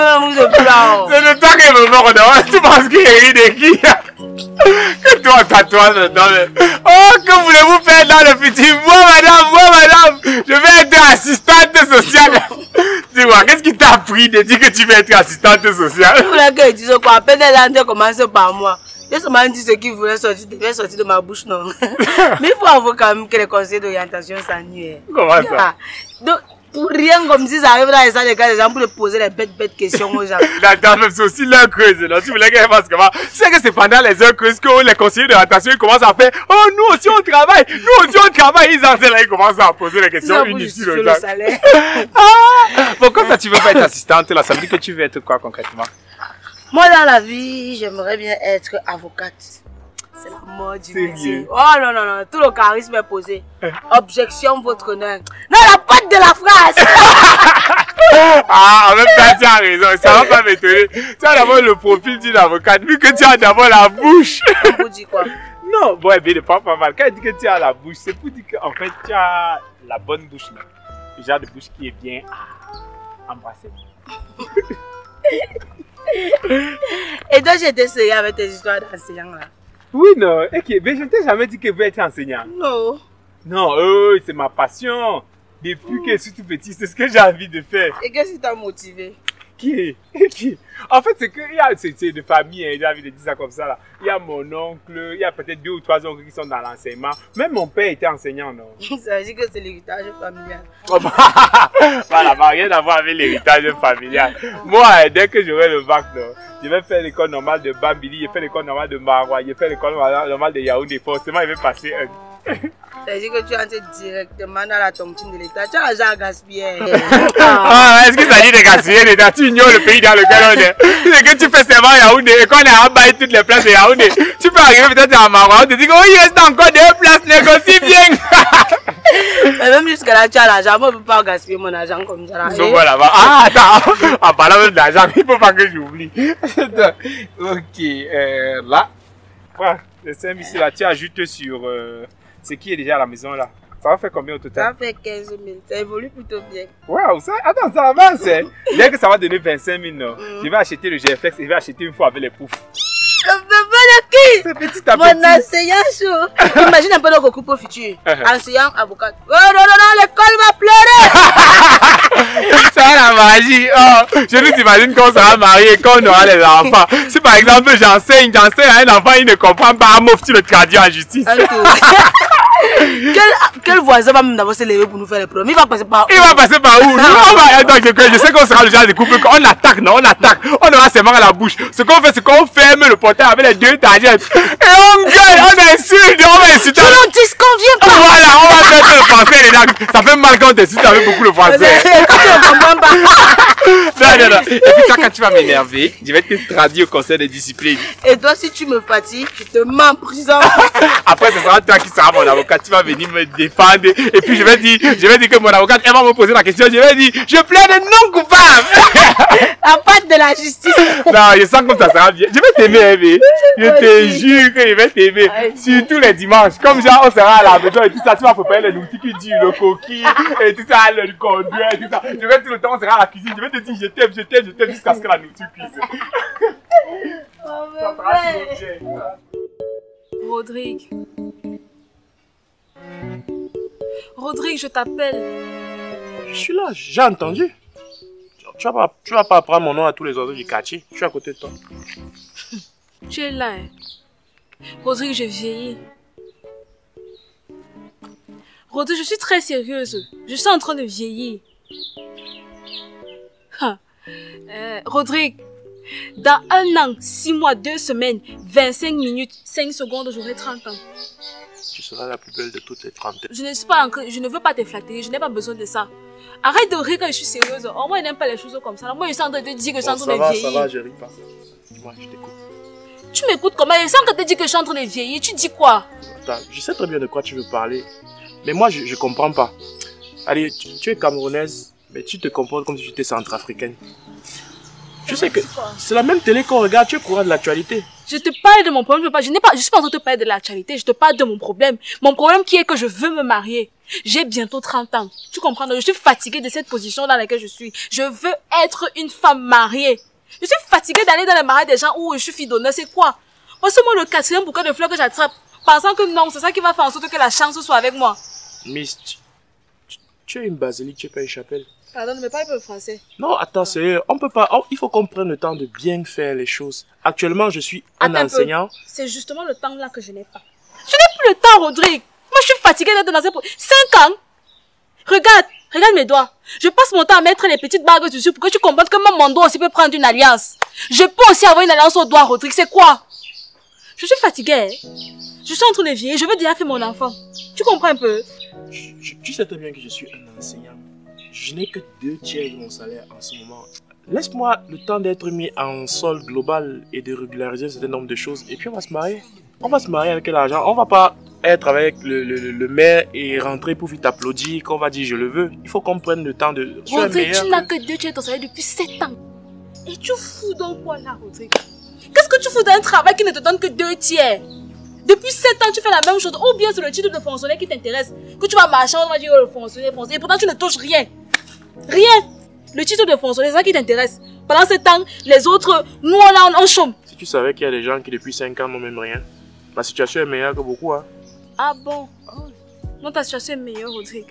fait un mousse de plan. C'est de toi qui me mord, non? Tu penses qu'il rit de qui? Que toi, tatouage dedans. Oh, que voulez-vous faire dans le futur? Moi, madame, je vais être assistante sociale. Dis-moi, qu'est-ce qui t'a pris de dire que tu veux être assistante sociale? Je voulais que tu dises quoi? À peine elle a commencé par moi. J'ai seulement dit ce qu'il voulait sortir, devait sortir de ma bouche, non. Mais il faut avouer quand même que les conseils d'orientation s'ennuient. Comment ça? Donc, pour rien comme si ça arrive dans les salles de classe, les gens pour te poser les bêtes questions aux gens. Attends, même c'est aussi l'heure creuse, non? Tu voulais qu'elle fasse comment? Tu sais que c'est pendant les heures creuses que les conseillers d'orientation commencent à faire oh, nous aussi on travaille, Ils entrent là, ils commencent à poser les questions inutiles aux gens. Bon, comme ça, tu veux pas être assistante là, ça veut dire que tu veux être quoi concrètement? Moi, dans la vie, j'aimerais bien être avocate. C'est la mort du métier. Oh non, tout le charisme est posé. Objection, votre honneur. Non, la pote de la phrase. Ah, en même temps, tu as raison, ça va pas m'étonner. Tu as d'abord le profil d'une avocate, vu que tu as d'abord la bouche. On vous dit quoi? Non, bon, bien, pas mal. Quand elle dit que tu as la bouche, c'est pour dire qu'en fait, tu as la bonne bouche là. Le genre de bouche qui est bien embrassée. Et donc, j'étais sérieux avec tes histoires d'enseignants là. Oui, non. Ok, mais je ne t'ai jamais dit que vous êtes enseignant. Non. Non, c'est ma passion. Depuis que je suis tout petit, c'est ce que j'ai envie de faire. Et qu'est-ce qui t'a motivé? Qui? En fait, c'est qu'il y a de famille, hein, j'ai envie de dire ça comme ça là. Il y a mon oncle, il y a peut-être 2 ou 3 oncles qui sont dans l'enseignement. Même mon père était enseignant, non? Ça veut dire que c'est l'héritage familial. Voilà, ça n'a rien à voir avec l'héritage familial. Moi, dès que j'aurai le bac, non, je vais faire l'école normale de Bambili, je vais l'école normale de Maroua, je vais l'école normale de Yaoundé. Forcément, je vais passer un. Ça veut dire que tu entres directement dans la tontine de l'État. Tu as l'argent à gaspiller. Est-ce que ça dit de gaspiller l'État? Tu ignores le pays dans lequel on est. C'est que tu fais seulement Yaoundé et qu'on a envahi toutes les places de Yaoundé. Tu peux arriver peut-être à Maroua, on te dit oh, il reste encore 2 places, négocie bien. Mais même jusqu'à là, tu as l'argent. Moi, je ne peux pas gaspiller mon argent comme ça. Donc voilà. Ah, attends. En parlant même d'argent, il ne faut pas que j'oublie. Ok, là. Voilà, les 5 ici, là, tu ajoutes sur ce qui est déjà à la maison là. Ça va faire combien au total? Ça fait 15 000. Ça évolue plutôt bien. Waouh, ça, attends, ça avance. Hein? Dès que ça va donner 25 000, non, je vais acheter le GFX et je vais acheter une fois avec les poufs. Le bébé de qui? C'est petit à petit. Mon enseignant chaud. Imagine un peu notre couple futur. Enseignant, avocat. Oh non, l'école va pleurer. Ça la magie. Oh, je nous imagine qu'on sera marié, qu'on aura les enfants. Si par exemple j'enseigne à un enfant, il ne comprend pas, mouf, tu le traduis en justice. Quel voisin va même d'abord se lever pour nous faire les problèmes? Il va passer par où? Il va passer par où? Attends, je sais qu'on sera le genre de couple qu'on attaque, non? On attaque. On aura ses mains à la bouche. Ce qu'on fait, c'est qu'on ferme le portail avec les 2 targettes. Et on gueule, on insulte, on va insulter. Tu n'en disconviens pas. Voilà, on va mettre le français les gars. Ça fait mal quand on t'insulte avec beaucoup le français. Quand tu ne comprends pas. Non. Et puis toi, quand tu vas m'énerver, je vais te traduire au conseil de discipline. Et toi, si tu me fatigues, je te mets en prison. Après, ce sera toi qui seras mon avocat. Tu vas venir me défendre. Et puis, je vais dire que mon avocat, elle va me poser la question. Je vais dire, je plaide non coupable. La patte de la justice. Non, je sens comme ça sera bien. Je vais t'aimer, Eve. Je te jure que je vais t'aimer. Surtout les dimanches. Comme genre, on sera à la maison et tout ça. Tu vas préparer les outils qui disent le coquille et tout ça, le conduit et tout ça. Je vais tout le temps, on sera à la cuisine. Je vais te dire, je t'aime jusqu'à ce que la nourriture cuise. Oh, Rodrigue. Rodrigue, je t'appelle. Je suis là, j'ai entendu. Tu vas pas apprendre mon nom à tous les oiseaux du quartier. Je suis à côté de toi. Tu es là. Hein. Rodrigue, je vieillis. Rodrigue, je suis très sérieuse. Je suis en train de vieillir. Rodrigue, dans 1 an, 6 mois, 2 semaines, 25 minutes, 5 secondes, j'aurai 30 ans. Tu seras la plus belle de toutes les 30 ans. Je ne veux pas te flatter, je n'ai pas besoin de ça. Arrête de rire quand je suis sérieuse. Oh, moi, je n'aime pas les choses comme ça. Moi, je suis en train de te dire que je suis en train de vieillir. Ça va, je ris pas. Moi, je t'écoute. Tu m'écoutes comment? Je sens que tu dis que je suis en train de vieillir. Tu dis quoi? Attends, je sais très bien de quoi tu veux parler. Mais moi, je comprends pas. Allez, tu es camerounaise, mais tu te comportes comme si tu étais centrafricaine. Tu sais que c'est la même télé qu'on regarde, tu es au courant de l'actualité. Je te parle de mon problème, je suis pas en train de te parler de l'actualité, je te parle de mon problème. Mon problème qui est que je veux me marier. J'ai bientôt 30 ans. Tu comprends? Donc, je suis fatiguée de cette position dans laquelle je suis. Je veux être une femme mariée. Je suis fatiguée d'aller dans les mariages des gens où je suis fille d'honneur. C'est quoi? Passe-moi le 4e bouquet de fleurs que j'attrape, pensant que non, c'est ça qui va faire en sorte que la chance soit avec moi. Miss, tu es une basilique, tu es pas une chapelle. Pardon, ne me parle pas le français. Non, attends, sérieux, on peut pas, il faut qu'on prenne le temps de bien faire les choses. Actuellement, je suis un enseignant. C'est justement le temps là que je n'ai pas. Je n'ai plus le temps, Rodrigue. Moi, je suis fatiguée d'être dans cette... 5 ans. Regarde mes doigts. Je passe mon temps à mettre les petites bagues dessus pour que tu comprennes que même mon doigt aussi peut prendre une alliance. Je peux aussi avoir une alliance au doigt, Rodrigue. C'est quoi? Je suis fatiguée. Hein? Je suis en train de vieillir. Je veux déjà faire mon enfant. Tu comprends un peu? Tu sais très bien que je suis un enseignant. Je n'ai que 2/3 de mon salaire en ce moment. Laisse-moi le temps d'être mis en sol global et de régulariser un certain nombre de choses. Et puis on va se marier. On va se marier avec l'argent. On va pas être avec le maire et rentrer pour vite applaudir qu'on va dire je le veux. Il faut qu'on prenne le temps de... Rodrigue, tu n'as que 2/3 de ton salaire depuis 7 ans. Et tu fous donc quoi là, Rodrigue? Qu'est-ce que tu fous dans un travail qui ne te donne que 2/3? Depuis 7 ans, tu fais la même chose. Ou bien c'est le titre de fonctionnaire qui t'intéresse. Que tu vas marcher, on va dire oh, le fonctionnaire. Et pourtant, tu ne touches rien. Rien. Le titre de fonctionnaire, c'est ça qui t'intéresse. Pendant ce temps, les autres, nous, on chôme. Si tu savais qu'il y a des gens qui depuis 5 ans n'ont même rien, ma situation est meilleure que beaucoup. Hein. Ah bon? Non, ta situation est meilleure, Rodrigue.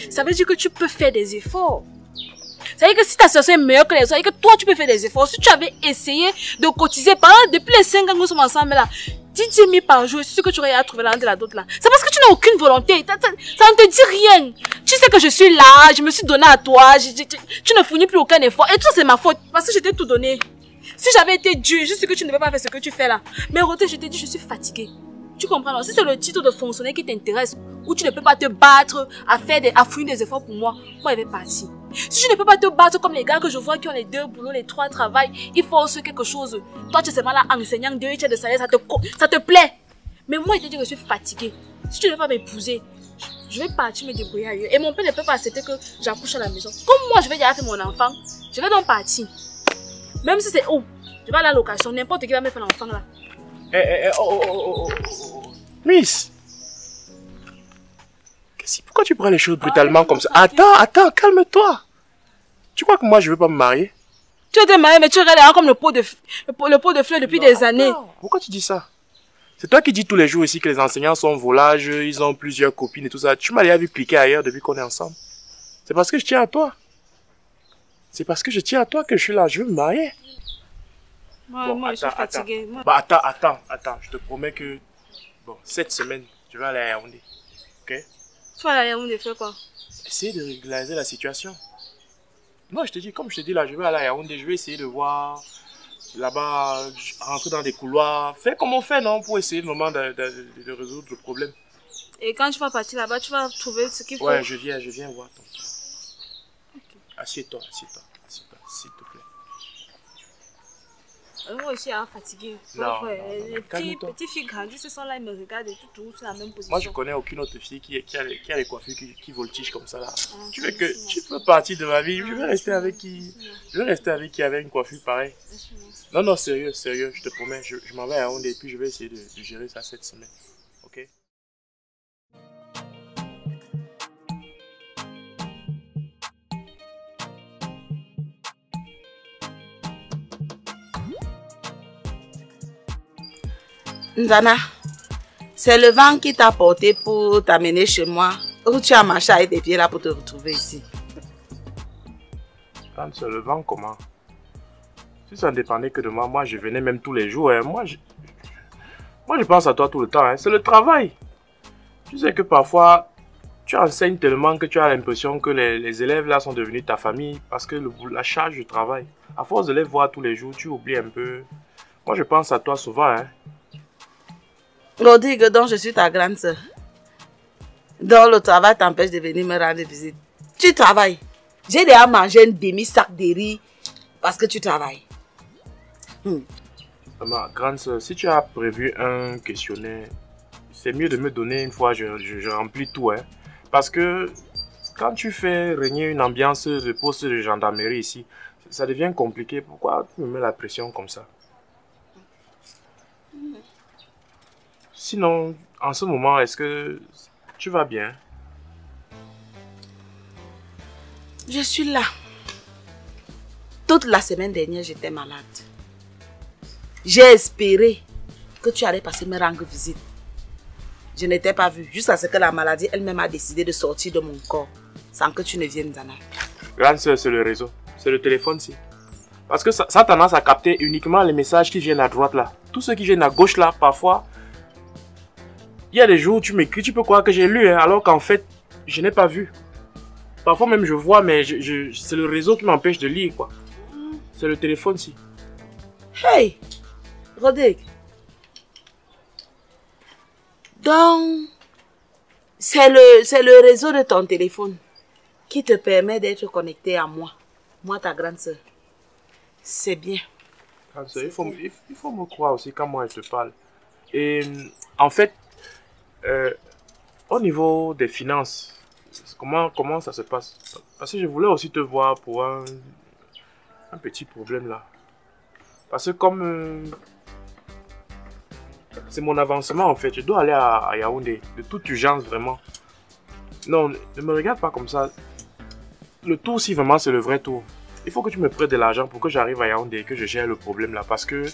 Ça veut dire que tu peux faire des efforts. Ça veut dire que si ta situation est meilleure que les autres, ça veut dire que toi, tu peux faire des efforts. Si tu avais essayé de cotiser, depuis les 5 ans que nous sommes ensemble là, 10 000 par jour, c'est ce que tu aurais à trouver l'un de la d'autre là. C'est parce que tu n'as aucune volonté. Ça ne te dit rien. Tu sais que je suis là, je me suis donné à toi, tu ne fournis plus aucun effort. Et tout ça, c'est ma faute. Parce que je t'ai tout donné. Si j'avais été dure, je sais que tu ne peux pas faire ce que tu fais là. Mais Rodrigue, je t'ai dit, je suis fatiguée. Tu comprends non? Si c'est le titre de fonctionnaire qui t'intéresse, où tu ne peux pas te battre, à fournir des efforts pour moi, moi je vais partir. Si tu ne peux pas te battre comme les gars que je vois qui ont les 2 boulots, les 3 travails, il faut aussi quelque chose. Toi tu es seulement là enseignant 2/3 de salaire, ça te plaît. Mais moi je te dis que je suis fatiguée. Si tu ne veux pas m'épouser, je vais partir me débrouiller ailleurs. Et mon père ne peut pas accepter que j'accouche à la maison. Comme moi je vais déjà faire mon enfant, je vais donc partir. Même si c'est où, je vais à la location, n'importe qui va me faire l'enfant là. Miss, pourquoi tu prends les choses brutalement comme ça? Attends, calme-toi. Tu crois que moi je veux pas me marier? Tu es marié mais tu regardes comme le pot de fleurs depuis des années. Pourquoi tu dis ça? C'est toi qui dis tous les jours ici que les enseignants sont volages, ils ont plusieurs copines et tout ça. Tu m'as déjà vu cliquer ailleurs depuis qu'on est ensemble. C'est parce que je tiens à toi. C'est parce que je tiens à toi que je suis là, je veux me marier. Moi, je suis fatiguée. Attends. Je te promets que, cette semaine, je vais aller à Yaoundé. Ok? Tu vas aller à Yaoundé faire quoi? Essayer de régulariser la situation. Non, je te dis, comme je te dis là, je vais aller à Yaoundé, je vais essayer de voir là-bas, rentrer dans des couloirs, faire comme on fait, non? Pour essayer le moment de résoudre le problème. Et quand tu vas partir là-bas, tu vas trouver ce qu'il faut? Ouais, je viens voir ton cas. Okay. Assieds-toi, s'il te plaît. Moi aussi, je suis fatiguée. Non, les petites filles grandies, ce sont là, ils me regardent et tout, c'est la même position. Moi, je connais aucune autre fille qui a les coiffures qui voltigent comme ça là. Tu peux partir de ma vie, je vais rester avec qui avait une coiffure pareille. Non, sérieux, je te promets, je m'en vais à Yaoundé et puis je vais essayer de gérer ça cette semaine. Ok? Nzana, c'est le vent qui t'a porté pour t'amener chez moi ou tu as marché avec tes pieds là pour te retrouver ici? Quand c'est le vent, comment? Si ça ne dépendait que de moi, je venais même tous les jours. Hein. Moi, je pense à toi tout le temps. Hein. C'est le travail. Tu sais que parfois, tu enseignes tellement que tu as l'impression que les élèves là sont devenus ta famille parce que la charge du travail. À force de les voir tous les jours, tu oublies un peu. Moi, je pense à toi souvent. Hein. Rodrigue, donc je suis ta grande soeur. Donc le travail t'empêche de venir me rendre visite. Tu travailles. J'ai déjà mangé un demi-sac de riz parce que tu travailles. Ma grande soeur, si tu as prévu un questionnaire, c'est mieux de me donner une fois, je remplis tout. Hein. Parce que quand tu fais régner une ambiance de poste de gendarmerie ici, ça devient compliqué. Pourquoi tu me mets la pression comme ça? Sinon, en ce moment, est-ce que tu vas bien? Je suis là. Toute la semaine dernière, j'étais malade. J'ai espéré que tu allais passer me rendre visite. Je n'étais pas vue, jusqu'à ce que la maladie elle-même a décidé de sortir de mon corps, sans que tu ne viennes, Zana. Grande sœur, c'est le réseau. C'est le téléphone-ci. Parce que ça a tendance à capter uniquement les messages qui viennent à droite là. Tous ceux qui viennent à gauche là, parfois, il y a des jours où tu m'écris, tu peux croire que j'ai lu, hein, alors qu'en fait, je n'ai pas vu. Parfois même je vois, mais c'est le réseau qui m'empêche de lire, quoi. C'est le téléphone-ci. Hey, Rodrigue. Donc, c'est le réseau de ton téléphone qui te permet d'être connecté à moi. Moi, ta grande sœur. C'est bien. Grande sœur, il faut me croire aussi quand moi je te parle. Et en fait, au niveau des finances, comment ça se passe? Parce que je voulais aussi te voir pour un petit problème là. Parce que comme c'est mon avancement en fait, je dois aller à Yaoundé, de toute urgence vraiment. Non, ne me regarde pas comme ça. Le tour si vraiment c'est le vrai tour. Il faut que tu me prêtes de l'argent pour que j'arrive à Yaoundé et que je gère le problème là. Parce que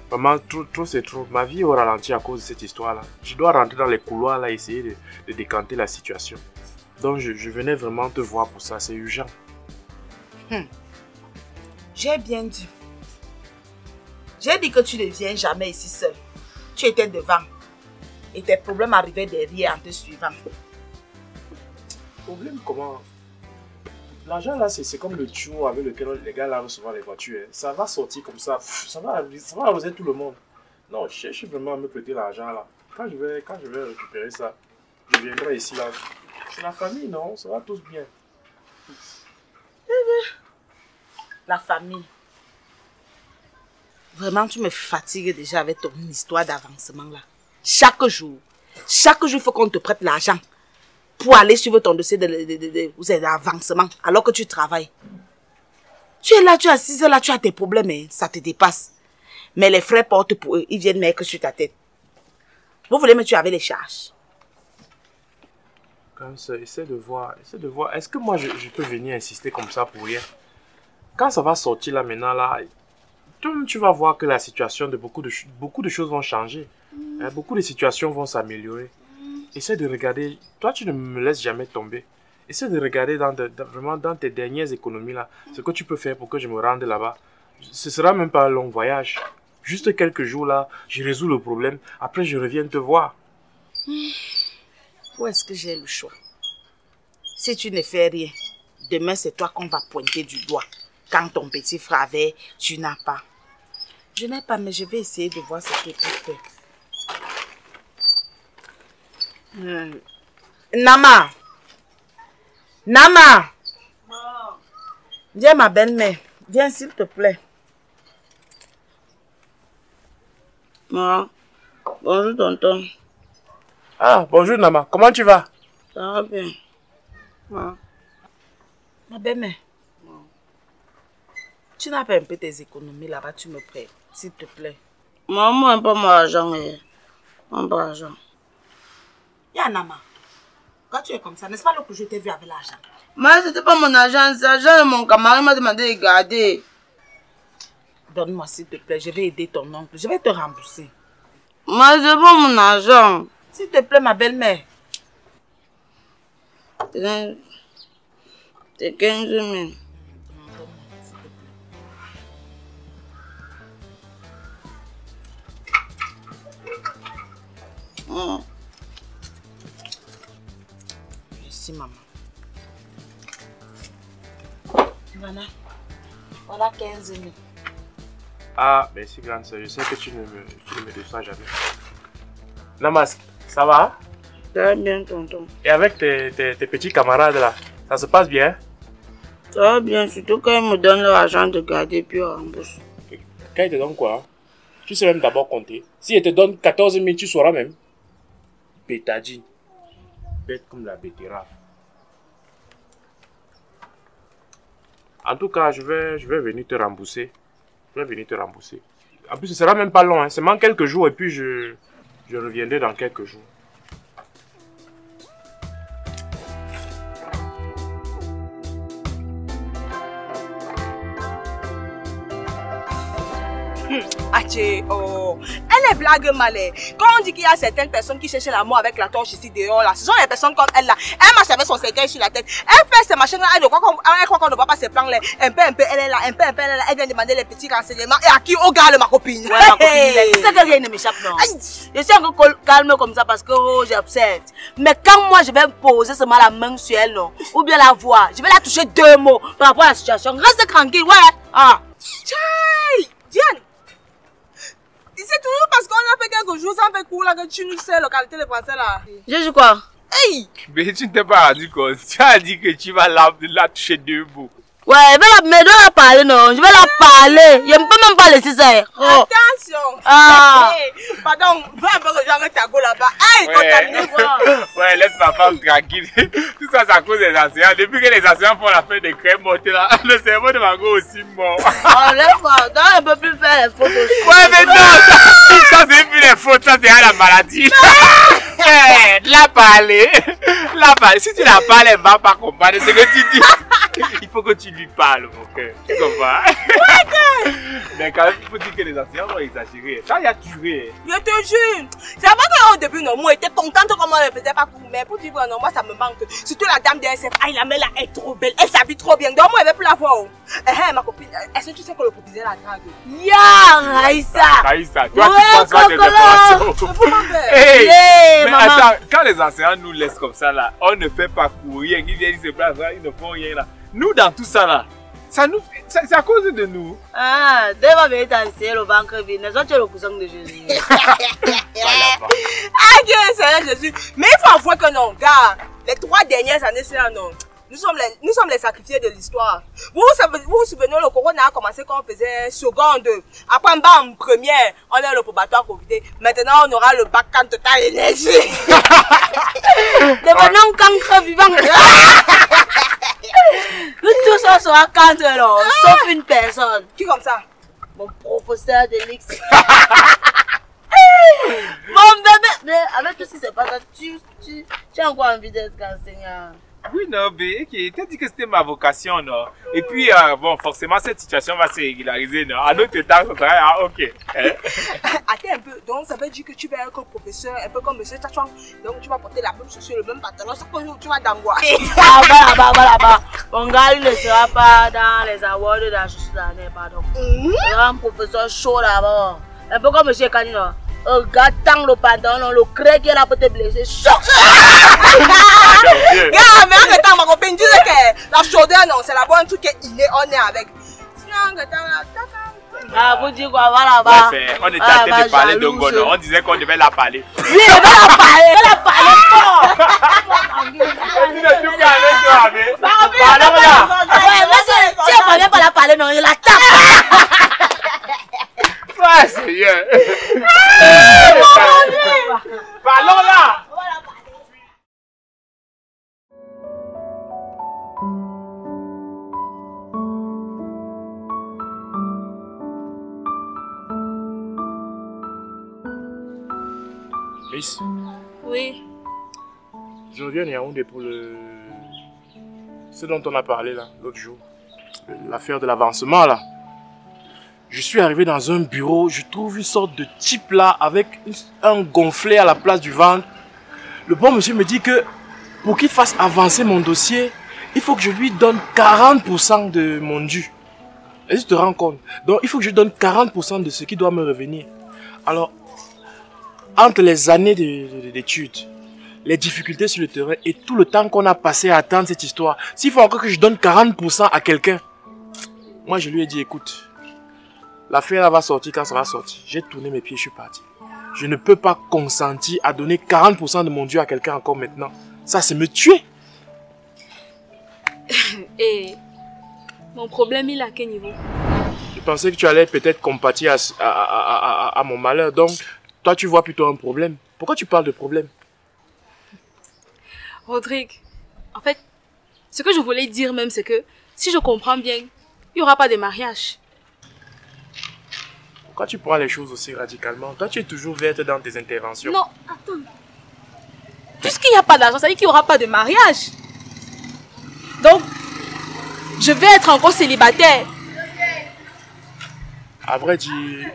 vraiment trop c'est trop. Ma vie est au ralenti à cause de cette histoire là. Je dois rentrer dans les couloirs là, essayer de décanter la situation. Donc je venais vraiment te voir pour ça, c'est urgent. J'ai bien dit. J'ai dit que tu ne viens jamais ici seul. Tu étais devant. Et tes problèmes arrivaient derrière en te suivant. Problème comment? L'argent là, c'est comme le tuyau avec lequel les gars là recevoir les voitures. Hein. Ça va sortir comme ça. Ça va arroser tout le monde. Non, je cherche vraiment à me prêter l'argent là. Quand je vais récupérer ça, je viendrai ici là. C'est la famille, non? Ça va tous bien. La famille. Vraiment, tu me fatigues déjà avec ton histoire d'avancement là. Chaque jour, il faut qu'on te prête l'argent pour aller suivre ton dossier d'avancement alors que tu travailles. Tu es là, tu es assise là, tu as tes problèmes, hein, ça te dépasse. Mais les frais portent pour eux, ils viennent mettre sur ta tête. Vous voulez me tuer avec les charges? Comme ça, essaie de voir. Est-ce que moi je peux venir insister comme ça pour rien? Quand ça va sortir là maintenant là, tu vas voir que la situation de beaucoup de choses vont changer. Hein, beaucoup de situations vont s'améliorer. Essaie de regarder. Toi, tu ne me laisses jamais tomber. Essaie de regarder vraiment dans tes dernières économies là, ce que tu peux faire pour que je me rende là-bas. Ce sera même pas un long voyage. Juste quelques jours là, je résous le problème. Après, je reviens te voir. Où est-ce que j'ai le choix? Si tu ne fais rien, demain c'est toi qu'on va pointer du doigt. Quand ton petit frère avait, tu n'as pas. Je n'ai pas, mais je vais essayer de voir ce que tu peux faire. Nama! Nama! Viens ma belle-mère. Viens s'il te plaît. Bonjour tonton. Ah, bonjour Nama. Comment tu vas? Ça va bien. Ma belle-mère. Tu n'as pas un peu tes économies là-bas, tu me prêtes, s'il te plaît. Maman, un peu mon argent. Un peu d'argent. Yanama, quand tu es comme ça, n'est-ce pas là que je t'ai vu avec l'argent? Mais c'était pas mon argent, c'est l'argent de mon camarade m'a demandé de garder. Donne-moi s'il te plaît, je vais aider ton oncle, je vais te rembourser. Mais c'est pas mon argent. S'il te plaît, ma belle-mère. C'est 15 000. Merci, maman. Voilà 15 000. Ah, merci grande soeur. Je sais que tu ne me déçois jamais. Namas, ça va? Ça va bien, tonton. Et avec tes petits camarades là, ça se passe bien? Ça va bien, surtout quand ils me donnent l'argent de garder puis on rembourse. Quand ils te donnent quoi? Tu sais même d'abord compter. Si ils te donnent 14 000, tu sauras même. Bétadine. Bête comme la betterave. En tout cas, je vais venir te rembourser. Je vais venir te rembourser. En plus, ce sera même pas long. Hein. Seulement quelques jours et puis je reviendrai dans quelques jours. Aché, oh, elle est blague malais. Quand on dit qu'il y a certaines personnes qui cherchent l'amour avec la torche ici dehors là, ce sont les personnes comme elle là. Elle marche avec son cercueil sur la tête. Elle fait ces machines là, elle croit qu'on ne voit pas ses plans là. Un peu, elle est là, un peu, elle est là. Elle vient demander les petits renseignements. Et à qui? Au gars, ma copine. Ouais, ma copine. C'est que rien ne m'échappe, non. Je suis encore calme comme ça parce que j'observe. Mais quand moi je vais poser seulement la main sur elle, non, ou bien la voir, je vais la toucher 2 mots par rapport à la situation. Reste tranquille, ouais. Ah. Tchai, Diane. C'est toujours parce qu'on a fait quelques jours sans faire cours là que tu nous sais localité de français là. Je dis quoi? Hey! Mais tu ne t'es pas rendu compte. Tu as dit que tu vas la toucher 2 mots. Ouais, mais je dois la parler, non. Je vais la parler. Je ne peux même pas laisser ça. Oh. Attention! Ah! Hey, pardon, va un peu rejoindre ta go là-bas. Hey, Ouais. contaminé quoi! Ouais, laisse ma femme tranquille. Tout ça, c'est à cause des enseignants. Depuis que les enseignants font la fête de crème montée là, le cerveau de Margot aussi mort. Oh, laisse-moi. Donc, elle ne peut plus faire les photos. Ouais, mais non, ça c'est plus les fautes, ça c'est à la maladie. La parler. Si tu la parles, elle ne va pas comprendre ce que tu dis. Il faut que tu lui parles, mon cœur. Tu comprends? Mais quand même, il faut dire que les enseignants ont exagéré. Ça, il a tué. Je te jure! C'est vrai qu'au début, non, moi, j'étais contente comment elle faisait pas cours. Mais pour dire vrai, non, moi, ça me manque. Surtout la dame de SF. Ah, la mère là est trop belle. Elle s'habille trop bien. Donc, moi, elle veut plus la voir. Ma copine, est-ce que tu sais que le proviseur la drague? Ya, Raïssa. Raïssa, toi, tu penses pas des informations. Hey, mais maman. attends, quand les enseignants nous laissent comme ça là, on ne fait pas courir, ils viennent, ils se placent là, ils ne font rien là. Nous, dans tout ça là, c'est à cause de nous. Ah, Deva venir danser le banque vide. N'est-ce pas tu es le cousin de Jésus? Ah, que c'est Jésus. Mais il faut avouer que non, gars, les 3 dernières années, c'est là, non. Nous sommes les sacrifiés de l'histoire. Vous vous souvenez, le corona a commencé quand on faisait seconde. Après, en première, on a le probatoire Covid. Maintenant, on aura le bac en total énergie. Devenons cancre vivant. Nous tous on sera cancre, non, sauf une personne. Qui comme ça? Mon professeur de l'X. Mon bébé. Mais avec tout ce qui se passe, tu as encore envie d'être enseignant. Oui, non, mais okay, tu as dit que c'était ma vocation, non? Et puis, bon, forcément, cette situation va se régulariser, non? À notre temps, ça sera, ok. Attends un peu, donc ça veut dire que tu vas être professeur, un peu comme M. Tchachouang. Donc tu vas porter la même chaussure, le même pantalon, chaque jour tu vas d'angoisse. Là-bas. Mon gars, il ne sera pas dans les awards de la chaussure d'année, pardon. Il sera un professeur chaud là-bas. Un peu comme M. Kanino. Regarde tant le pantalon, le crée qui est là pour te blesser. Chaud! Regarde, mais en temps, ma copine disait que la chaudeur, non, c'est la bonne truc qui est inné, on est avec. Sinon, en temps, ah, vous dites quoi, voilà, là-bas. On était en train de parler de Ngono, on disait qu'on devait la parler. Oui, on va la parler fort. Tu ne pas la parler, non, il la tape. Ouais, Seigneur. Parlons là. Miss, Oui. je reviens à Yaoundé pour ce dont on a parlé là, l'autre jour. L'affaire de l'avancement là. Je suis arrivé dans un bureau, je trouve une sorte de type là avec un gonflet à la place du ventre. Le bon monsieur me dit que pour qu'il fasse avancer mon dossier, il faut que je lui donne 40% de mon dû. Est-ce que tu te rends compte? Donc il faut que je donne 40% de ce qui doit me revenir. Alors, entre les années d'études, les difficultés sur le terrain et tout le temps qu'on a passé à attendre cette histoire, s'il faut encore que je donne 40% à quelqu'un, moi je lui ai dit écoute, l'affaire va sortir quand ça va sortir. J'ai tourné mes pieds, je suis parti. Je ne peux pas consentir à donner 40% de mon dû à quelqu'un encore maintenant. Ça, c'est me tuer. Et mon problème, il est à quel niveau? Je pensais que tu allais peut-être compatir à mon malheur. Donc, toi, tu vois plutôt un problème. Pourquoi tu parles de problème? Rodrigue, en fait, ce que je voulais dire même, c'est que si je comprends bien, il n'y aura pas de mariage. Pourquoi tu prends les choses aussi radicalement? Toi, tu es toujours verte dans tes interventions. Non, attends. Puisqu'il n'y a pas d'argent, ça veut dire qu'il n'y aura pas de mariage. Donc, je vais être encore célibataire. À vrai dire,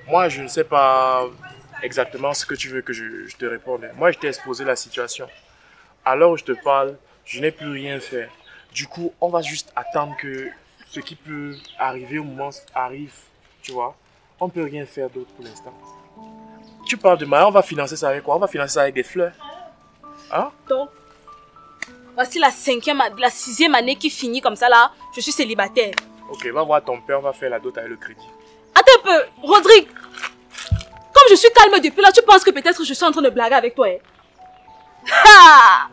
moi, je ne sais pas exactement ce que tu veux que je te réponde. Moi, je t'ai exposé la situation. Alors où je te parle, je n'ai plus rien fait. Du coup, on va juste attendre que ce qui peut arriver au moment arrive. Tu vois, on ne peut rien faire d'autre pour l'instant. Tu parles de mariage, on va financer ça avec quoi? On va financer ça avec des fleurs. Hein? Donc, voici la 6e année qui finit comme ça là. Je suis célibataire. Ok, va voir ton père, on va faire la dot avec le crédit. Attends un peu, Rodrigue. Comme je suis calme depuis là, tu penses que peut-être je suis en train de blaguer avec toi, hein? Ha!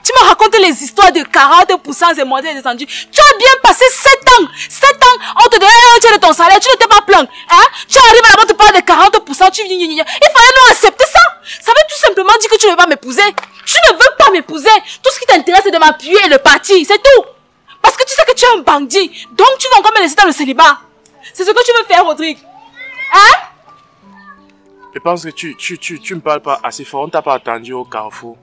Tu m'as raconté les histoires de 40% et monté et descendu. Tu as bien passé 7 ans. 7 ans, on te donnait un tiers de ton salaire. Tu ne t'es pas plaint. Hein? Tu arrives là-bas, tu parles de 40%. Il fallait nous accepter ça. Ça veut tout simplement dire que tu ne veux pas m'épouser. Tu ne veux pas m'épouser. Tout ce qui t'intéresse, c'est de m'appuyer et de partir. C'est tout. Parce que tu sais que tu es un bandit. Donc tu vas encore me laisser dans le célibat. C'est ce que tu veux faire, Rodrigue. Hein? Je pense que tu me parles pas assez fort. On t'a pas attendu au carrefour.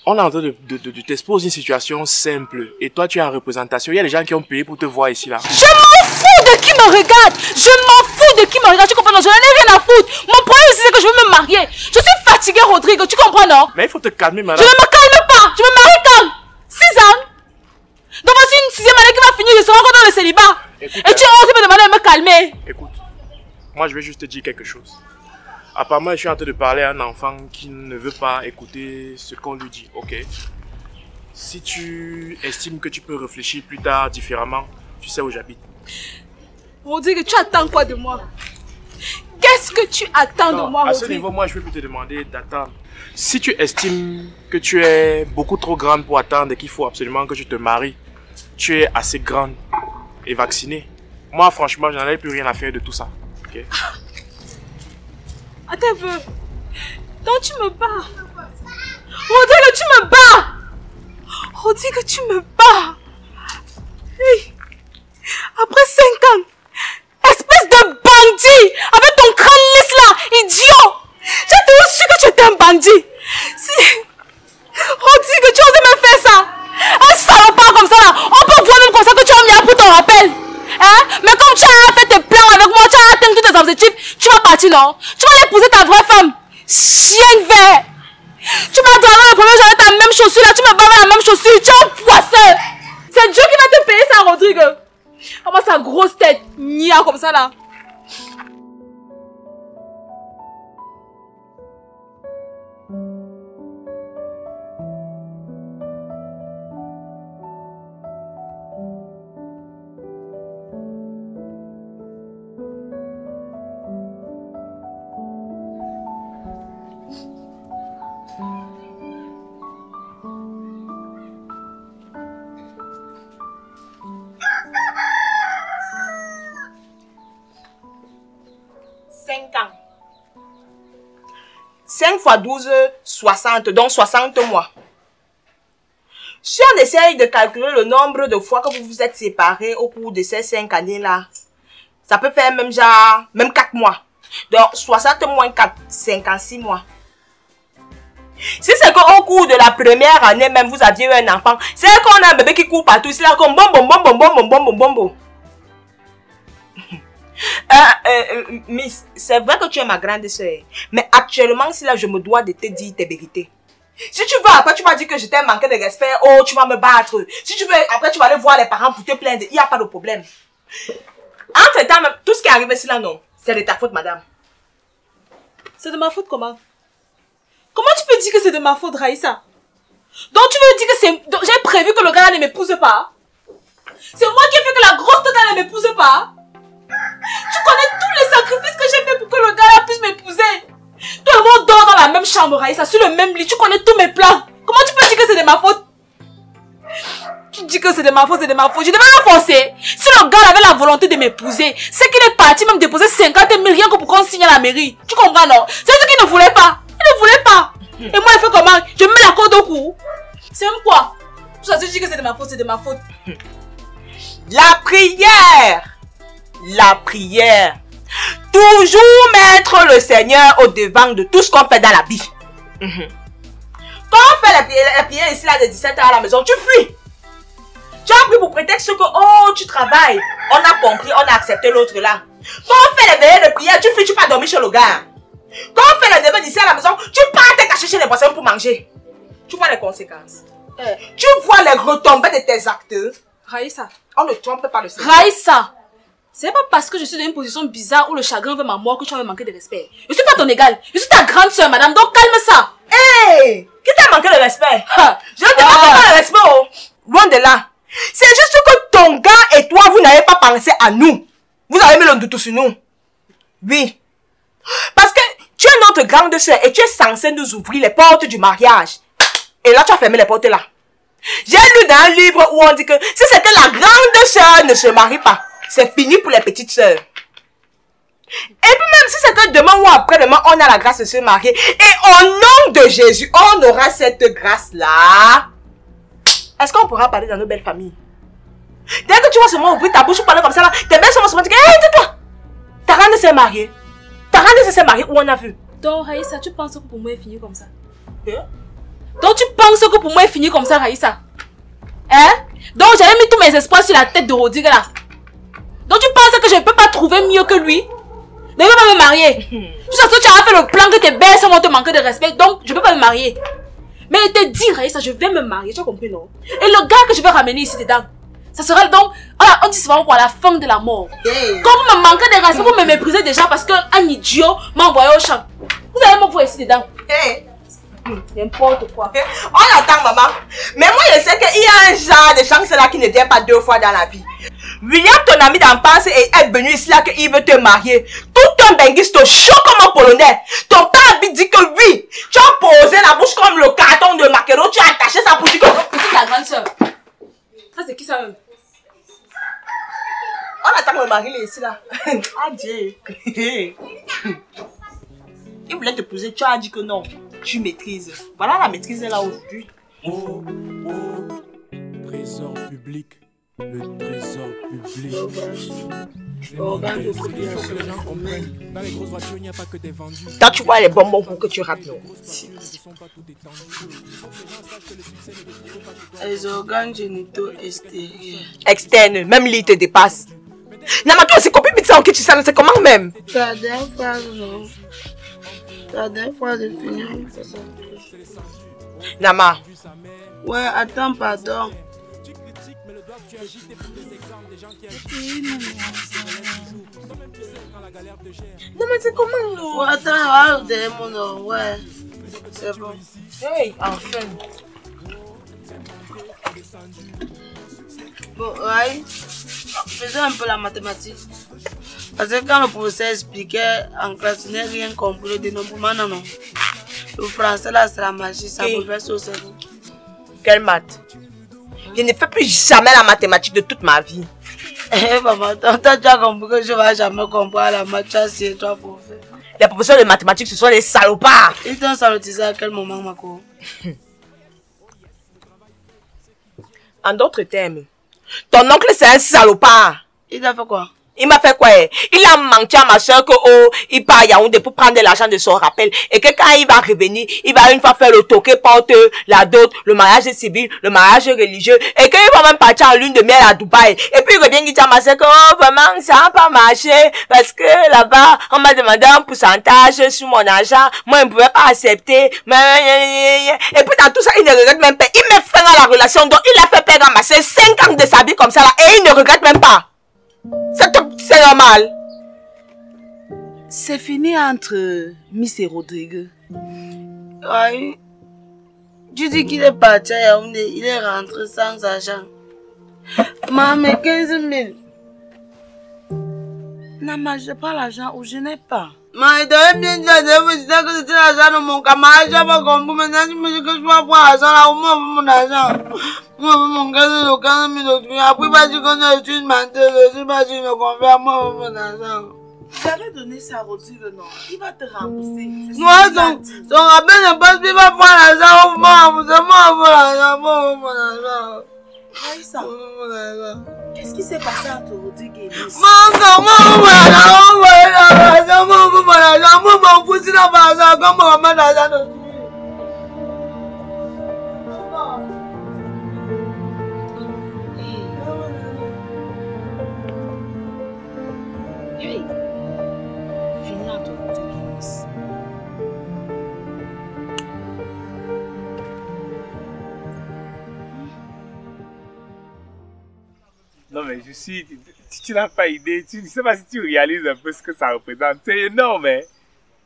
On est en train de t'exposer une situation simple. Et toi, tu es en représentation. Il y a des gens qui ont payé pour te voir ici, là. Je m'en fous de qui me regarde. Je m'en fous de qui me regarde. Tu comprends? Non, je n'en ai rien à foutre. Mon problème ici, c'est que je veux me marier. Je suis fatiguée, Rodrigue. Tu comprends, non? Mais il faut te calmer, madame. Je ne me calme pas. Je me marie quand? 6 ans. Donc voici une 6e année qui va finir. Je serai encore dans le célibat. Écoute, et tu oses me demander de me calmer. Écoute, moi, je vais juste te dire quelque chose. Apparemment, je suis en train de parler à un enfant qui ne veut pas écouter ce qu'on lui dit, ok? Si tu estimes que tu peux réfléchir plus tard différemment, tu sais où j'habite. Rodrigue, tu attends quoi de moi? Qu'est-ce que tu attends de moi, à Rodrigue? ce niveau, moi, je ne peux plus te demander d'attendre. Si tu estimes que tu es beaucoup trop grande pour attendre et qu'il faut absolument que tu te maries, tu es assez grande et vaccinée. Moi, franchement, je n'en ai plus rien à faire de tout ça, ok? Attends un peu. Donc tu me bats. Rodrigue, tu me bats. Rodrigue, tu me bats. Hey. Après 5 ans, espèce de bandit, avec ton crâne lisse là, idiot. J'ai toujours su que tu étais un bandit. Rodrigue, tu oses me faire ça? Un salopard comme ça là, on peut voir même comme ça que tu as mis pour ton rappel. Hein? Mais comme tu as fait tes plans avec moi, tu as atteint tous tes objectifs, tu vas partir, non? Tu vas aller épouser ta vraie femme. Chien vert. Tu m'as dragué le premier jour avec ta même chaussure là, tu me bats avec la même chaussure, tu es un poisson. C'est Dieu qui va te payer ça, Rodrigue. Oh, moi, sa grosse tête, nia comme ça là. ans. 5 fois 12, 60, donc 60 mois. Si on essaye de calculer le nombre de fois que vous vous êtes séparés au cours de ces 5 années-là, ça peut faire même genre, même 4 mois. Donc 60 moins 4, 56 mois. Si c'est qu'au cours de la première année même, vous aviez eu un enfant, c'est qu'on a un bébé qui court partout, c'est là comme bon bon bon bon bon bon bon bon bon bon. Miss, c'est vrai que tu es ma grande soeur, mais actuellement, c'est là je me dois de te dire tes vérités. Si tu veux, après tu vas dire que je t'ai manqué de respect, oh tu vas me battre. Si tu veux, après tu vas aller voir les parents pour te plaindre, il n'y a pas de problème. Entre temps, tout ce qui est arrivé ici là, non, c'est de ta faute, madame. C'est de ma faute comment? Comment tu peux dire que c'est de ma faute, Raïssa? Donc tu veux dire que c'est... J'ai prévu que le gars ne m'épouse pas? C'est moi qui ai fait que la grosse tête ne m'épouse pas? Tu connais tous les sacrifices que j'ai fait pour que le gars puisse m'épouser. Tout le monde dort dans la même chambre, Raïssa, sur le même lit. Tu connais tous mes plans. Comment tu peux dire que c'est de ma faute? Tu dis que c'est de ma faute, c'est de ma faute. Je devais la forcer. Si le gars avait la volonté de m'épouser, c'est qu'il est parti même déposer 50 000 rien que pour qu'on signe à la mairie. Tu comprends, non? C'est ce qu'il ne voulait pas. Il ne voulait pas. Et moi, il fait comment? Je me mets la corde au cou. C'est même quoi? Tu as dit que c'est de ma faute, c'est de ma faute. La prière. La prière. Toujours mettre le Seigneur au devant de tout ce qu'on fait dans la vie. Quand on fait la prière ici là de 17h à la maison, tu fuis. Tu as pris pour prétexte que oh tu travailles. On a compris, on a accepté l'autre là. Quand on fait les veillées de prière, tu fuis, tu pars dormir chez le gars. Quand on fait le débat ici à la maison, tu pars te cacher chez les personnes pour manger. Tu vois les conséquences. Tu vois les retombées de tes actes. Raïssa. On ne trompe pas le Seigneur. Raïssa. C'est pas parce que je suis dans une position bizarre où le chagrin veut ma mort que tu vas me manquer de respect. Je suis pas ton égal. Je suis ta grande soeur, madame. Donc calme ça. Hey! Qui t'a manqué de respect? Je ne te manque pas de respect, oh. Loin de là. C'est juste que ton gars et toi, vous n'avez pas pensé à nous. Vous avez mis le doute sur nous. Oui. Parce que tu es notre grande soeur et tu es censé nous ouvrir les portes du mariage. Et là, tu as fermé les portes là. J'ai lu dans un livre où on dit que si c'est que la grande soeur ne se marie pas, c'est fini pour les petites sœurs. Et puis même si c'est que demain ou après-demain, on a la grâce de se marier. Et au nom de Jésus, on aura cette grâce-là. Est-ce qu'on pourra parler dans nos belles familles? Dès que tu vas seulement ouvrir ta bouche pour parler comme ça, là, tes belles sœurs vont se dire, hé, tais-toi! Ta reine s'est mariée. Ta reine s'est mariée, où on a vu? Donc, Raïssa, tu penses que pour moi, il finit comme ça? Donc, tu penses que pour moi, il finit comme ça, Raïssa? Hein? Donc, j'avais mis tous mes espoirs sur la tête de Rodrigue, là. Donc, tu penses que je ne peux pas trouver mieux que lui? Je ne peux pas me marier. Juste parce que tu as fait le plan que tes belles sœurs vont te manquer de respect, donc je ne peux pas me marier. Mais elle te dit, Raïssa, je vais me marier, tu as compris, non? Et le gars que je vais ramener ici dedans, ça sera donc, on dit souvent quoi, la fin de la mort. Quand vous me manquez de respect, vous me méprisez déjà parce qu'un idiot m'a envoyé au champ. Vous allez me voir ici dedans. N'importe quoi. On attend, maman. Mais moi, je sais qu'il y a un genre de chance là qui ne vient pas 2 fois dans la vie. William, ton ami d'enfance, est venu ici là qu'il veut te marier. Tout un benguiste chaud comme un polonais. Ton père a dit que oui. Tu as posé la bouche comme le carton de maquereau. Tu as attaché sa bouche comme... C'est ta grande soeur. Ça, c'est qui ça même? On attend le mari ici là. Adieu. Il voulait te poser, tu as dit que non. Tu maîtrises. Voilà la maîtrise là aujourd'hui. Trésor public. Le trésor public. Dans les grosses voitures, il n'y a pas que des vendus. Quand tu vois les bonbons pour que tu rates, non? Les organes génitaux extérieurs. Externe, même lui te dépasse. Nama, toi aussi, copie pizza en qui tu sais, c'est comment même? La dernière fois, non. La dernière fois, j'ai fini. Nama. Ouais, attends, pardon. Non, mais c'est comment, non? Ouais, attends, derrière mon nom, ouais. C'est bon. Hey, enfin. Bon, ouais. Faisons un peu la mathématique. Parce que quand le professeur expliquait en classe, il n'a rien compris. Le dénombrement, non, non. Le français, là, c'est la magie, ça bouleverse au cerveau. Quelle maths? Je ne fais plus jamais la mathématique de toute ma vie. Eh, maman, toi, tu as compris que je ne vais jamais comprendre la mathématique, toi, pour faire. Les professeurs de mathématiques, ce sont des salopards. Ils t'ont salotisé à quel moment, Mako? En d'autres termes, ton oncle, c'est un salopard. Il t'a fait quoi? Il m'a fait quoi? Il a menti à ma soeur que il part à Yaoundé pour prendre l'argent de son rappel. Et que quand il va revenir, il va une fois faire le toqué porte, la dot, le mariage civil, le mariage religieux. Et qu'il va même partir en lune de miel à Dubaï. Et puis il revient, il dit à ma soeur que vraiment ça n'a pas marché. Parce que là-bas, on m'a demandé un pourcentage sur mon argent. Moi, je ne pouvais pas accepter. Et puis dans tout ça, il ne regrette même pas. Il met fin à la relation. Donc il a fait perdre à ma soeur 5 ans de sa vie comme ça là. Et il ne regrette même pas. C'est normal. C'est fini entre Miss et Rodrigue. Oui. Tu dis qu'il est parti à Yaoundé, il est rentré sans argent. Maman, 15 000. Non, mais je n'ai pas l'argent ou je n'ai pas. Mais il devait bien dire que c'était l'argent de mon camarade. Je n'ai pas compris. Maintenant, tu me dis que je dois prendre l'argent là. Où moi, mon argent? Moi, mon gars, le 15 000. Après, pas dit qu'on est une menteuse. Je suis pas dit qu'on confie moi, mon argent. J'avais donné ça à Rodrigue, non? Il va te rembourser. Moi, son rappel ne passe plus, il va prendre l'argent. Moi, l'argent. Aïssa, qu'est-ce qui s'est passé entre Rodrigue et Miss? Non mais je suis... Tu n'as pas idée, tu ne sais pas si tu réalises un peu ce que ça représente. C'est énorme, hein.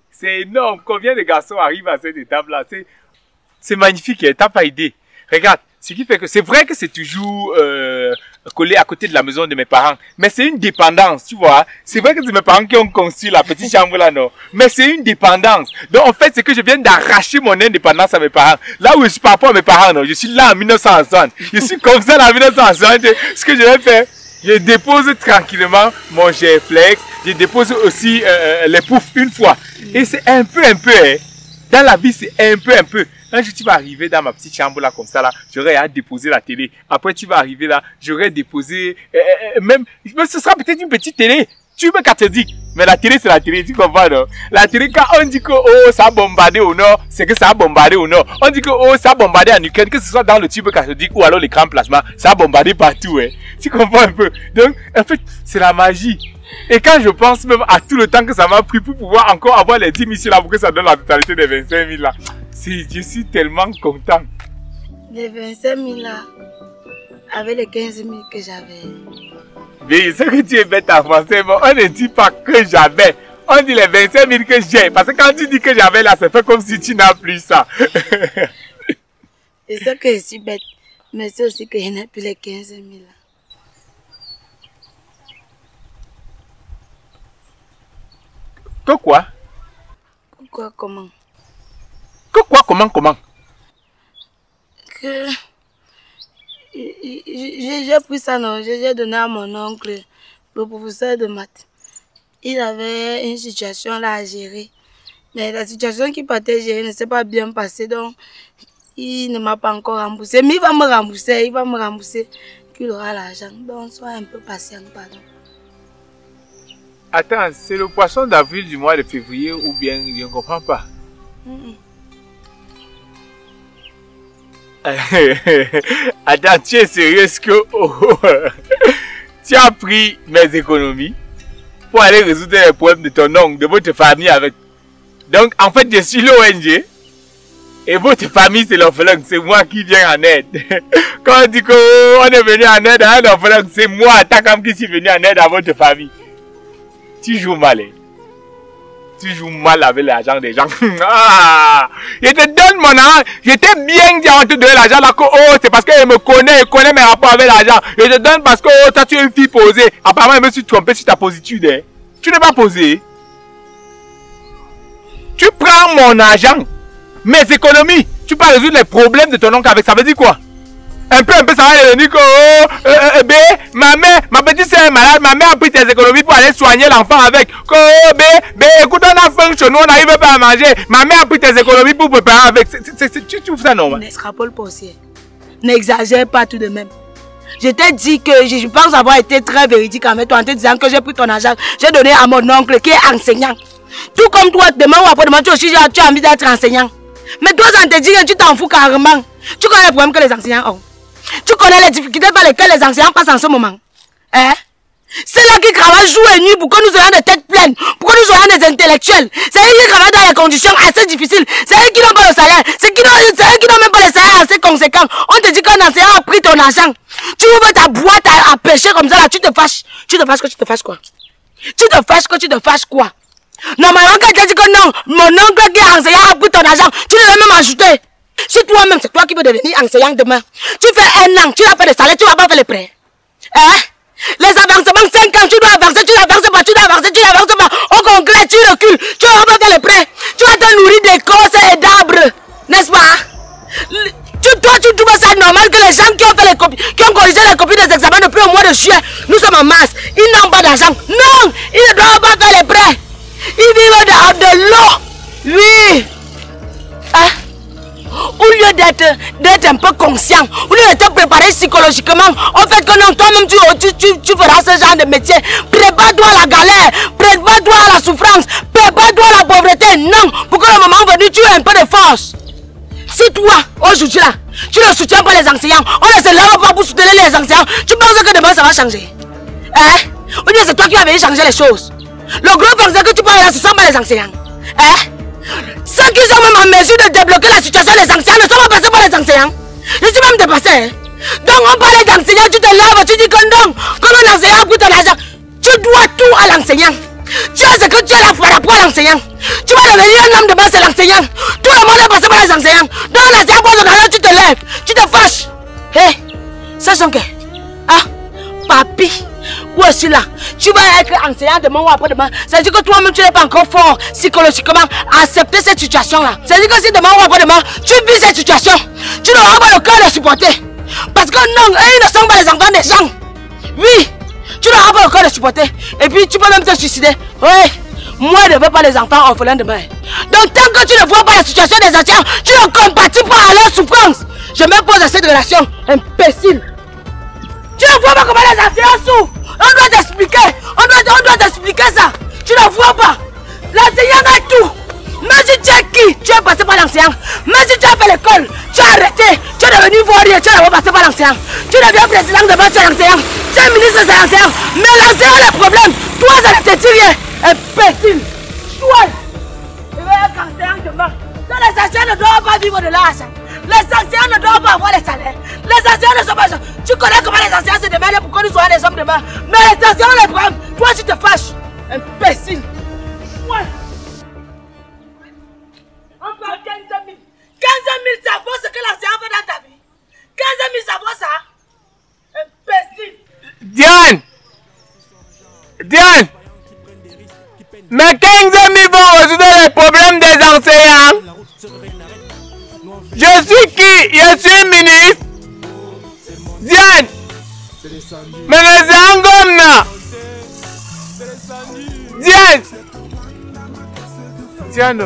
C'est énorme. Combien de garçons arrivent à cette étape-là? C'est magnifique, hein. T'as pas idée. Regarde, ce qui fait que c'est vrai que c'est toujours collé à côté de la maison de mes parents. Mais c'est une dépendance, tu vois. C'est vrai que c'est mes parents qui ont conçu la petite chambre là, non. Mais c'est une dépendance. Donc en fait, c'est que je viens d'arracher mon indépendance à mes parents. Là où je suis par rapport à mes parents, non. Je suis là en 1960. Je suis comme ça en 1960. Ce que je vais faire, je dépose tranquillement mon G-Flex. Je dépose aussi les poufs une fois. Et c'est un peu, hein. Dans la vie, c'est un peu. Un jour, tu vas arriver dans ma petite chambre là, comme ça là, j'aurai à déposer la télé. Après, tu vas arriver là, j'aurai déposé, même, ce sera peut-être une petite télé. Tu veux cathodique, mais la télé, c'est la télé, tu comprends, non? La télé, quand on dit que, oh, ça a bombardé au nord, c'est que ça a bombardé au nord. On dit que, oh, ça a bombardé en Ukraine, que ce soit dans le tube cathodique ou alors l'écran plasma, ça a bombardé partout, hein. Tu comprends un peu? Donc, en fait, c'est la magie. Et quand je pense même à tout le temps que ça m'a pris pour pouvoir encore avoir les 10 000 là, pour que ça donne la totalité des 25 000 là, je suis tellement content. Les 25 000 là, avec les 15 000 que j'avais. Mais ce que tu es bête en français, bon, on ne dit pas que j'avais. On dit les 25 000 que j'ai. Parce que quand tu dis que j'avais là, c'est fait comme si tu n'as plus ça. C'est ça que je suis bête. Mais c'est aussi que je n'ai plus les 15 000 là. Que quoi? Quoi, comment? Que quoi, comment? Que... J'ai pris ça, non? J'ai donné à mon oncle, le professeur de maths. Il avait une situation là à gérer. Mais la situation qu'il partait gérer ne s'est pas bien passée, donc il ne m'a pas encore remboursé. Mais il va me rembourser, qu'il aura l'argent. Donc sois un peu patient, pardon. Attends, c'est le poisson d'avril du mois de février ou bien je ne comprends pas. Attends, tu es sérieux que tu as pris mes économies pour aller résoudre les problèmes de ton oncle, de votre famille avec. Donc en fait je suis l'ONG et votre famille c'est l'orphelin, c'est moi qui viens en aide. Quand on dit qu'on est venu en aide à un orphelin, c'est moi, Takam, qui suis venu en aide à votre famille. Tu joues mal, hein. Tu joues mal avec l'argent des gens. Ah, je te donne mon argent. J'étais bien dit avant de te donner l'argent là que oh, c'est parce qu'elle me connaît, elle connaît mes rapports avec l'argent. Je te donne parce que oh, toi tu es une fille posée. Apparemment, je me suis trompé sur ta positude. Hein. Tu n'es pas posée. Tu prends mon argent, mes économies. Tu peux résoudre les problèmes de ton oncle avec. Ça veut dire quoi? Un peu, ça va devenir que oh, ma petite soeur est malade, ma mère a pris tes économies pour aller soigner l'enfant avec. Oh, écoute, on a faim chez nous, on n'arrive pas à manger. Ma mère a pris tes économies pour préparer avec. Tu trouves ça normal? N'extrapole pas aussi. N'exagère pas tout de même. Je t'ai dit que je pense avoir été très véridique avec toi en te disant que j'ai pris ton argent. J'ai donné à mon oncle qui est enseignant. Tout comme toi, demain ou après-demain, tu aussi tu as envie d'être enseignant. Mais toi, ça te dit que tu t'en fous carrément. Tu connais les problèmes que les enseignants ont. Tu connais les difficultés par lesquelles les enseignants passent en ce moment. Hein? C'est là qui travaillent jour et nuit pour que nous ayons des têtes pleines, pour que nous ayons des intellectuels. C'est eux qui travaillent dans des conditions assez difficiles. C'est eux qui n'ont pas le salaire. C'est eux qui n'ont même pas le salaire assez conséquent. On te dit qu'un enseignant a pris ton argent. Tu ouvres ta boîte à pêcher comme ça là, tu te fâches. Tu te fâches que tu te fâches quoi? Tu te fâches que tu te fâches quoi? Normalement, quand tu dis que non, mon oncle qui est enseignant a pris ton argent, tu devais même ajouter. Si toi-même, c'est toi qui veux devenir enseignant demain, tu fais 1 an, tu n'as pas de salaire, tu ne vas pas faire les prêts. Hein? Les avancements, 5 ans, tu dois avancer, tu n'avances pas, tu dois avancer, tu n'avances pas. Au congrès, tu recules, tu ne vas pas faire les prêts. Tu vas te nourrir d'écorces et d'arbres, n'est-ce pas? Toi, tu trouves ça normal que les gens qui ont fait les copies, qui ont corrigé les copies des examens depuis le mois de juillet, nous sommes en masse, ils n'ont pas d'argent. Non, ils ne doivent pas faire les prêts. Ils vivent de l'eau. Oui. Hein? Au lieu d'être un peu conscient. Vous devez te préparer psychologiquement au fait que non, toi-même tu feras ce genre de métier. Prépare-toi à la galère, prépare-toi à la souffrance, prépare-toi à la pauvreté. Non, pour que le moment venu, tu aies un peu de force. Si toi, aujourd'hui là, tu ne soutiens pas les enseignants, on ne se lève pas pour soutenir les enseignants, tu penses que demain ça va changer? Hein? Ou bien c'est toi qui vas venir changer les choses? Le gros pensée que tu parles là, ce ne sont pas les enseignants. Hein? Ceux qui sont même en mesure de débloquer la situation des enseignants ne sont pas passés par les enseignants. Je suis même dépassé. Hein? Donc on parle d'enseignants, tu te lèves, tu dis que non, comme un enseignant a pris ton argent, tu dois tout à l'enseignant. Tu as ce que tu as là par rapport à l'enseignant. Tu vas devenir un homme de base, c'est l'enseignant. Tout le monde est passé par les enseignants. Donc l'enseignant pose ton argent, tu te lèves, tu te fâches. Hé, sachant que, ah, papy, ou aussi là, tu vas être enseignant demain ou après-demain. Ça veut dire que toi-même tu n'es pas encore fort psychologiquement à accepter cette situation-là. Ça veut dire que si demain ou après-demain, tu vis cette situation, tu n'auras pas le cœur de supporter. Parce que non, ils ne sont pas les enfants des gens. Oui, tu n'auras pas le cœur de supporter. Et puis tu peux même te suicider. Oui, moi je ne veux pas les enfants orphelins demain. Donc tant que tu ne vois pas la situation des anciens, tu ne compatis pas à leur souffrance. Je m'oppose à cette relation, imbécile. Tu ne vois pas comment les anciens souffrent. On doit t'expliquer. On doit t'expliquer ça. Tu ne vois pas. L'enseignant a tout. Même si tu es qui, tu es passé par l'enseignant. Même si tu as fait l'école, tu as arrêté. Tu es devenu vaurien, tu es passé par l'enseignant. Tu deviens président devant tu es l'enseignant. Tu es ministre, c'est l'enseignant. Mais l'enseignant a le problème. Toi, ça ne te dit rien. Imbécile. Toi, je vais être enseignant demain. Donc les enseignants ne doivent pas vivre de l'argent. Les enseignants ne doivent pas avoir les salaires. Les enseignants ne sont pas... Tu connais comment les enseignants se démerdent pour que nous soyons des hommes demain. Mais les enseignants ont les problèmes. Toi, tu te fâches. Imbécile. Ouais. On parle 15 000. 15 000, ça vaut ce que l'enseignant fait dans ta vie. 15 000, ça vaut ça. Imbécile. Diane! Diane! Mais 15 000 vont résoudre les problèmes des enseignants. Je suis qui? Je suis ministre. Diane! Mais les angommes là! Diane! Diane!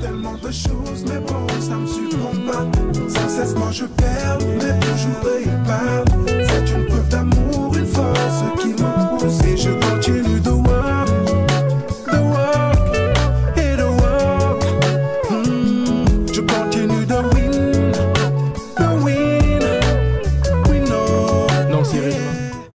Tellement de choses, mais bon, ça me surprend pas. Sans cesse, moi je perds, mais toujours eux ils parlent.